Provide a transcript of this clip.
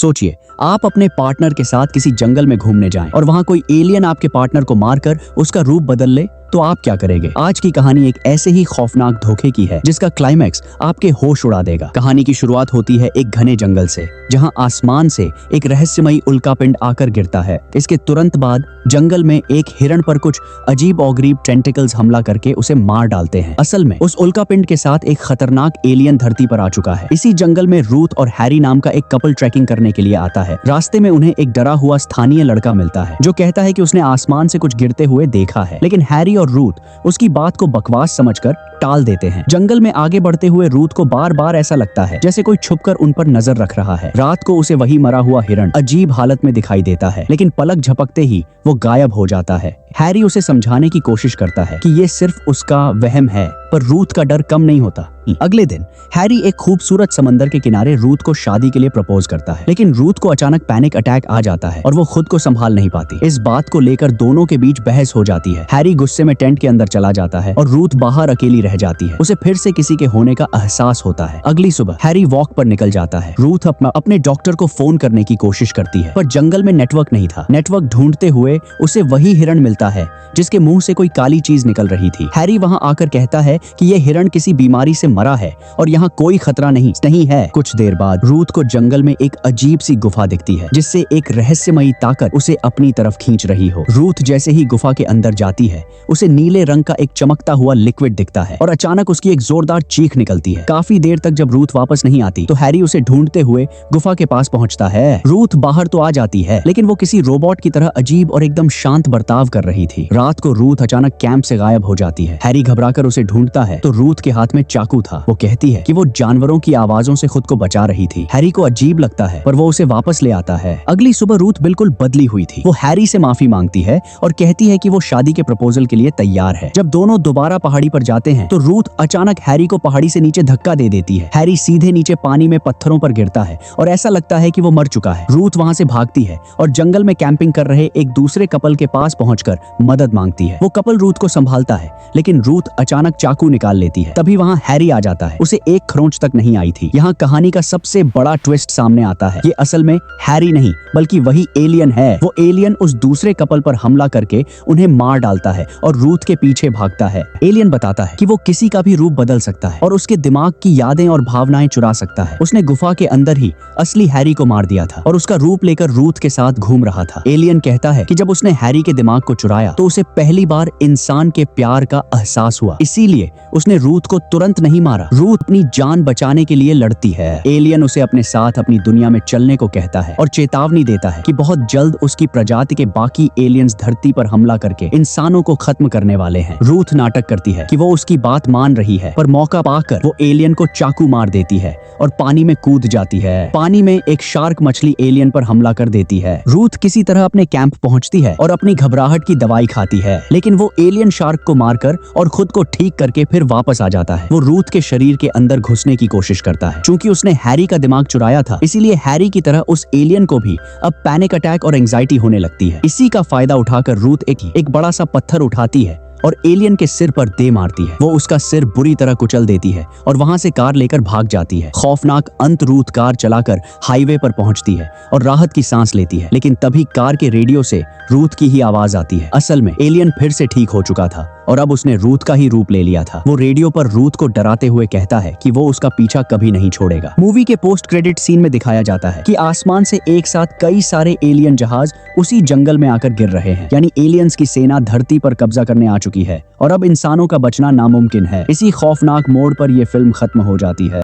सोचिए, आप अपने पार्टनर के साथ किसी जंगल में घूमने जाएं और वहां कोई एलियन आपके पार्टनर को मारकर उसका रूप बदल ले, तो आप क्या करेंगे? आज की कहानी एक ऐसे ही खौफनाक धोखे की है जिसका क्लाइमैक्स आपके होश उड़ा देगा। कहानी की शुरुआत होती है एक घने जंगल से, जहां आसमान से एक रहस्यमयी उल्कापिंड आकर गिरता है। इसके तुरंत बाद जंगल में एक हिरण पर कुछ अजीब औगरीब टेंटिकल्स हमला करके उसे मार डालते हैं। असल में उस उल्कापिंड के साथ एक खतरनाक एलियन धरती पर आ चुका है। इसी जंगल में रूथ और हैरी नाम का एक कपल ट्रैकिंग करने के लिए आता है। रास्ते में उन्हें एक डरा हुआ स्थानीय लड़का मिलता है जो कहता है कि उसने आसमान से कुछ गिरते हुए देखा है, लेकिन हैरी और रूथ उसकी बात को बकवास समझकर टाल देते हैं। जंगल में आगे बढ़ते हुए रूथ को बार बार ऐसा लगता है जैसे कोई छुपकर उन पर नजर रख रहा है। रात को उसे वही मरा हुआ हिरण अजीब हालत में दिखाई देता है, लेकिन पलक झपकते ही वो गायब हो जाता है। हैरी उसे समझाने की कोशिश करता है कि ये सिर्फ उसका वहम है, पर रूथ का डर कम नहीं होता। अगले दिन हैरी एक खूबसूरत समंदर के किनारे रूथ को शादी के लिए प्रपोज करता है, लेकिन रूथ को अचानक पैनिक अटैक आ जाता है और वो खुद को संभाल नहीं पाती। इस बात को लेकर दोनों के बीच बहस हो जाती है। हैरी गुस्से में टेंट के अंदर चला जाता है और रूथ बाहर अकेली रह जाती है। उसे फिर से किसी के होने का एहसास होता है। अगली सुबह हैरी वॉक पर निकल जाता है। रूथ अपने डॉक्टर को फोन करने की कोशिश करती है, पर जंगल में नेटवर्क नहीं था। नेटवर्क ढूंढते हुए उसे वही हिरण मिलता है जिसके मुंह से कोई काली चीज निकल रही थी। हैरी वहां आकर कहता है कि यह हिरण किसी बीमारी से मरा है और यहाँ कोई खतरा नहीं है। कुछ देर बाद रूथ को जंगल में एक अजीब सी गुफा दिखती है जिससे एक रहस्यमयी ताकत उसे अपनी तरफ खींच रही हो। रूथ जैसे ही गुफा के अंदर जाती है, उसे नीले रंग का एक चमकता हुआ लिक्विड दिखता है और अचानक उसकी एक जोरदार चीख निकलती है। काफी देर तक जब रूथ वापस नहीं आती तो हैरी उसे ढूंढते हुए गुफा के पास पहुंचता है। रूथ बाहर तो आ जाती है, लेकिन वो किसी रोबोट की तरह अजीब और एकदम शांत बर्ताव कर रही थी। रात को रूथ अचानक कैंप से गायब हो जाती है। हैरी घबराकर उसे ढूंढता है तो रूथ के हाथ में चाकू था। वो कहती है कि वो जानवरों की आवाजों से खुद को बचा रही थी। हैरी को अजीब लगता है, पर वो उसे वापस ले आता है। अगली सुबह रूथ बिल्कुल बदली हुई थी। वो हैरी से माफी मांगती है और कहती है कि वो शादी के प्रपोजल के लिए तैयार है। जब दोनों दोबारा पहाड़ी पर जाते हैं तो रूथ अचानक हैरी को पहाड़ी से नीचे धक्का दे देती है। हैरी सीधे नीचे पानी में पत्थरों पर गिरता है और ऐसा लगता है कि वो मर चुका है। रूथ वहां से भागती है और जंगल में कैंपिंग कर रहे एक दूसरे कपल के पास पहुंचकर मदद मांगती है। वो कपल रूथ को संभालता है, लेकिन रूथ अचानक चाकू निकाल लेती है। तभी वहां हैरी आ जाता है। उसे एक खरोंच तक नहीं आई थी। यहाँ कहानी का सबसे बड़ा ट्विस्ट सामने आता है। ये असल में हैरी नहीं बल्कि वही एलियन है। वो एलियन उस दूसरे कपल पर हमला करके उन्हें मार डालता है और रूथ के पीछे भागता है। एलियन बताता है कि वो किसी का भी रूप बदल सकता है और उसके दिमाग की यादें और भावनाएं चुरा सकता है। उसने गुफा के अंदर ही असली हैरी को मार दिया था और उसका रूप लेकर रूथ के साथ घूम रहा था। एलियन कहता है कि जब उसने हैरी के दिमाग को चुराया तो उसे पहली बार इंसान के प्यार का एहसास हुआ, इसीलिए उसने रूथ को तुरंत नहीं मारा। रूथ अपनी जान बचाने के लिए लड़ती है। एलियन उसे अपने साथ अपनी दुनिया में चलने को कहता है और चेतावनी देता है कि बहुत जल्द उसकी प्रजाति के बाकी एलियंस धरती पर हमला करके इंसानों को खत्म करने वाले हैं। रूथ नाटक करती है कि वो उसकी बात मान रही है, पर मौका पाकर वो एलियन को चाकू मार देती है और पानी में कूद जाती है। पानी में एक शार्क मछली एलियन पर हमला कर देती है। रूथ किसी तरह अपने कैंप पहुंचती है और अपनी घबराहट की दवाई खाती है, लेकिन वो एलियन शार्क को मारकर और खुद को ठीक करके फिर वापस आ जाता है। वो रूथ के शरीर के अंदर घुसने की कोशिश करता है। चूंकि उसने हैरी का दिमाग चुराया था, इसीलिए हैरी की तरह उस एलियन को भी अब पैनिक अटैक और एंजाइटी होने लगती है। इसी का फायदा उठाकर रूथ एक बड़ा सा पत्थर उठाती है और एलियन के सिर पर दे मारती है। वो उसका सिर बुरी तरह कुचल देती है और वहां से कार लेकर भाग जाती है। खौफनाक अंत रूथ कार चलाकर हाईवे पर पहुंचती है और राहत की सांस लेती है, लेकिन तभी कार के रेडियो से रूथ की ही आवाज आती है। असल में एलियन फिर से ठीक हो चुका था और अब उसने रूथ का ही रूप ले लिया था। वो रेडियो पर रूथ को डराते हुए कहता है कि वो उसका पीछा कभी नहीं छोड़ेगा। मूवी के पोस्ट क्रेडिट सीन में दिखाया जाता है कि आसमान से एक साथ कई सारे एलियन जहाज उसी जंगल में आकर गिर रहे हैं, यानी एलियंस की सेना धरती पर कब्जा करने आ चुकी है और अब इंसानों का बचना नामुमकिन है। इसी खौफनाक मोड़ पर यह फिल्म खत्म हो जाती है।